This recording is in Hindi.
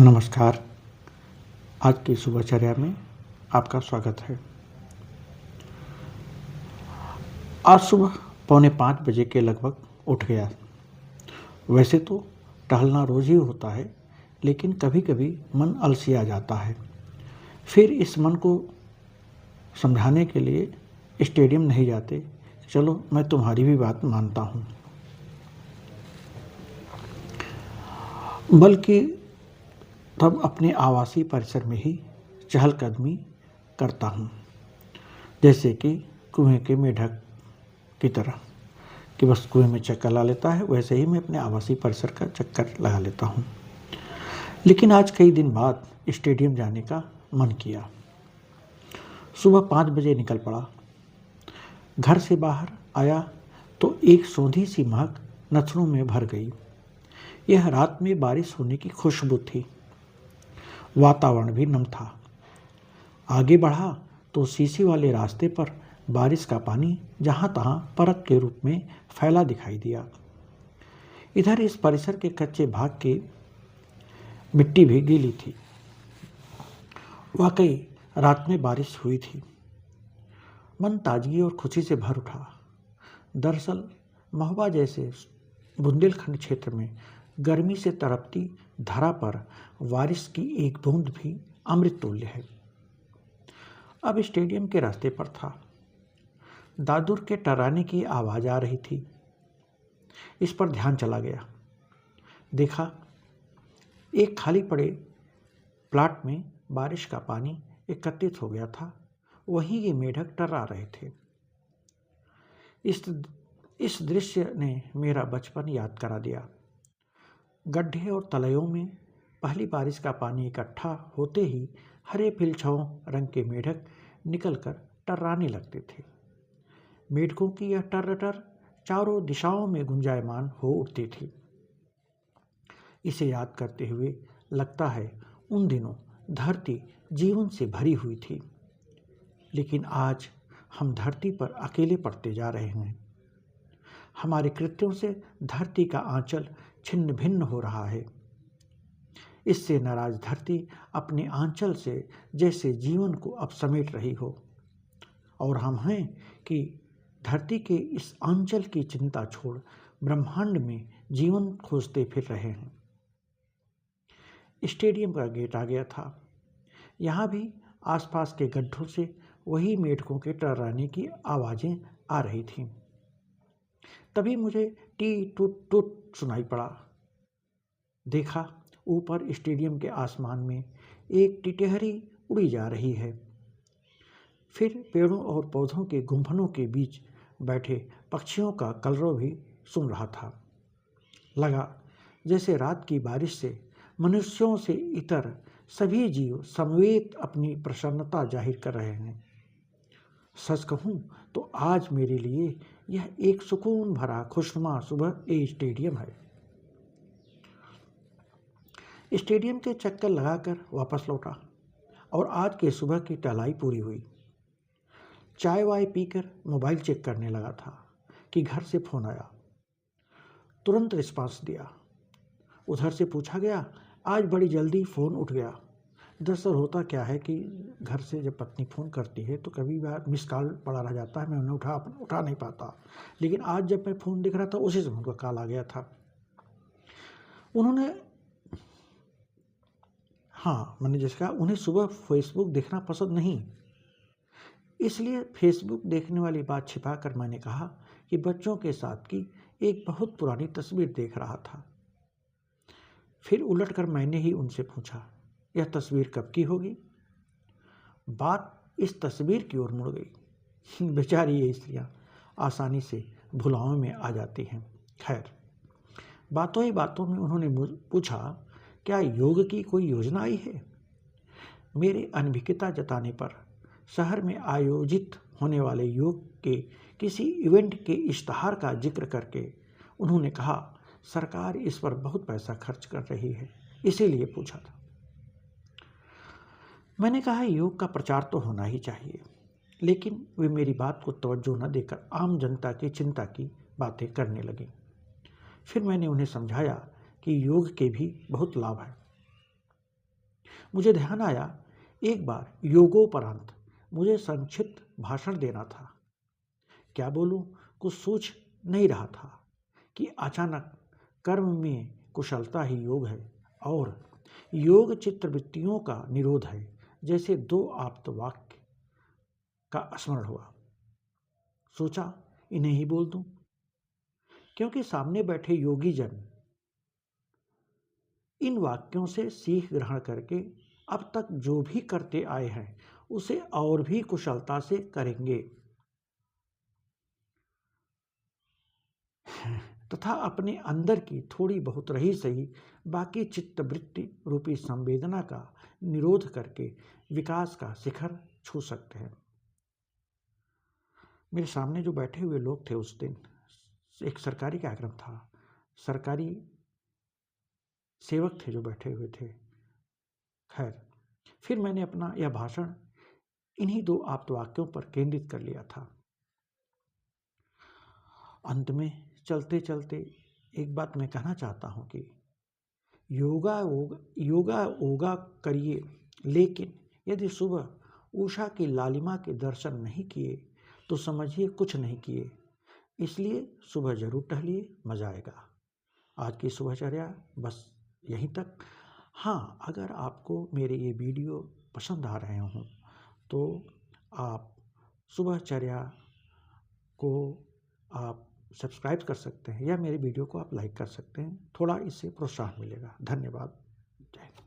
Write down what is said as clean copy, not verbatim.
नमस्कार। आज की सुबहचर्या में आपका स्वागत है। आज सुबह 4:45 बजे के लगभग उठ गया। वैसे तो टहलना रोज ही होता है, लेकिन कभी-कभी मन अलसिया जाता है। फिर इस मन को समझाने के लिए स्टेडियम नहीं जाते। चलो, मैं तुम्हारी भी बात मानता हूँ, बल्कि तब अपने आवासीय परिसर में ही चहलकदमी करता हूँ, जैसे कि कुएं के मेढक की तरह कि बस कुएं में चक्कर ला लेता है, वैसे ही मैं अपने आवासीय परिसर का चक्कर लगा लेता हूँ। लेकिन आज कई दिन बाद स्टेडियम जाने का मन किया। सुबह 5 बजे निकल पड़ा। घर से बाहर आया तो एक सौंधी सी महक नथनों में भर गई। यह रात में बारिश होने की खुशबू थी। वातावरण भी नम था। आगे बढ़ा तो शीशी वाले रास्ते पर बारिश का पानी जहां तहां परत के रूप में फैला दिखाई दिया। इधर इस परिसर के कच्चे भाग की मिट्टी भी गीली थी। वाकई रात में बारिश हुई थी। मन ताजगी और खुशी से भर उठा। दरअसल महोबा जैसे बुंदेलखंड क्षेत्र में गर्मी से तड़पती धरा पर बारिश की एक बूंद भी अमृत तुल्य है। अब स्टेडियम के रास्ते पर था। दादुर के टर्राने की आवाज आ रही थी। इस पर ध्यान चला गया। देखा, एक खाली पड़े प्लाट में बारिश का पानी एकत्रित हो गया था। वहीं ये मेढक टर्रा रहे थे। इस दृश्य ने मेरा बचपन याद करा दिया। गड्ढे और तलयों में पहली बारिश का पानी इकट्ठा होते ही हरे फिलछाओं रंग के मेढक निकलकर टर्राने लगते थे। मेढकों की यह टर चारों दिशाओं में गुंजायमान हो उठती थी। इसे याद करते हुए लगता है उन दिनों धरती जीवन से भरी हुई थी। लेकिन आज हम धरती पर अकेले पड़ते जा रहे हैं। हमारे कृत्यों से धरती का आंचल छिन्न भिन्न हो रहा है। इससे नाराज धरती अपने आंचल से जैसे जीवन को अब समेट रही हो, और हम हैं कि धरती के इस आंचल की चिंता छोड़ ब्रह्मांड में जीवन खोजते फिर रहे हैं। स्टेडियम का गेट आ गया था। यहाँ भी आसपास के गड्ढों से वही मेढकों के टर्राने की आवाज़ें आ रही थीं। तभी मुझे टी टूट टूट सुनाई पड़ा। देखा, ऊपर स्टेडियम के आसमान में एक टिटहरी उड़ी जा रही है। फिर पेड़ों और पौधों के गुंफनों के बीच बैठे पक्षियों का कलरव भी सुन रहा था। लगा जैसे रात की बारिश से मनुष्यों से इतर सभी जीव समवेत अपनी प्रसन्नता जाहिर कर रहे हैं। सच कहूँ तो आज मेरे लिए यह एक सुकून भरा खुशनुमा सुबह स्टेडियम है। स्टेडियम के चक्कर लगाकर वापस लौटा और आज के सुबह की टहलाई पूरी हुई। चाय वाय पीकर मोबाइल चेक करने लगा था कि घर से फ़ोन आया। तुरंत रिस्पांस दिया। उधर से पूछा गया, आज बड़ी जल्दी फ़ोन उठ गया। दरअसल होता क्या है कि घर से जब पत्नी फ़ोन करती है तो कभी बार मिस कॉल पड़ा रह जाता है, मैं उन्हें उठा नहीं पाता। लेकिन आज जब मैं फ़ोन देख रहा था उसी समय उनका कॉल आ गया था। मैंने जैसे कहा, उन्हें सुबह फेसबुक देखना पसंद नहीं, इसलिए फेसबुक देखने वाली बात छिपाकर मैंने कहा कि बच्चों के साथ की एक बहुत पुरानी तस्वीर देख रहा था। फिर उलटकर मैंने ही उनसे पूछा, यह तस्वीर कब की होगी? बात इस तस्वीर की ओर मुड़ गई। बेचारी ये स्त्रियां आसानी से भुलाओं में आ जाती हैं। खैर, बातों ही बातों में उन्होंने पूछा, क्या योग की कोई योजना आई है? मेरे अनभिज्ञता जताने पर शहर में आयोजित होने वाले योग के किसी इवेंट के इश्तहार का जिक्र करके उन्होंने कहा, सरकार इस पर बहुत पैसा खर्च कर रही है, इसीलिए पूछा था। मैंने कहा, योग का प्रचार तो होना ही चाहिए, लेकिन वे मेरी बात को तवज्जो न देकर आम जनता की चिंता की बातें करने लगी। फिर मैंने उन्हें समझाया कि योग के भी बहुत लाभ हैं। मुझे ध्यान आया, एक बार योगोपरांत मुझे संक्षिप्त भाषण देना था। क्या बोलूं, कुछ सोच नहीं रहा था कि अचानक कर्म में कुशलता ही योग है और योग चित्तवृत्तियों का निरोध है जैसे दो आप्त वाक्य का स्मरण हुआ। सोचा इन्हें ही बोल दूं, क्योंकि सामने बैठे योगी जन इन वाक्यों से सीख ग्रहण करके अब तक जो भी करते आए हैं उसे और भी कुशलता से करेंगे तथा अपने अंदर की थोड़ी बहुत रही सही बाकी चित्तवृत्ति रूपी संवेदना का निरोध करके विकास का शिखर छू सकते हैं। मेरे सामने जो बैठे हुए लोग थे उस दिन, एक सरकारी कार्यक्रम था, सरकारी सेवक थे जो बैठे हुए थे। खैर, फिर मैंने अपना यह भाषण इन्हीं दो आप्त वाक्यों पर केंद्रित कर लिया था। अंत में चलते चलते एक बात मैं कहना चाहता हूँ कि योगा योगा करिए, लेकिन यदि सुबह उषा की लालिमा के दर्शन नहीं किए तो समझिए कुछ नहीं किए। इसलिए सुबह जरूर टहलिए, मजा आएगा। आज की सुबहचर्या बस यहीं तक। हाँ, अगर आपको मेरे ये वीडियो पसंद आ रहे हों तो आप सुबहचर्या को आप सब्सक्राइब कर सकते हैं या मेरे वीडियो को आप लाइक कर सकते हैं। थोड़ा इससे प्रोत्साहन मिलेगा। धन्यवाद। जय हिंद।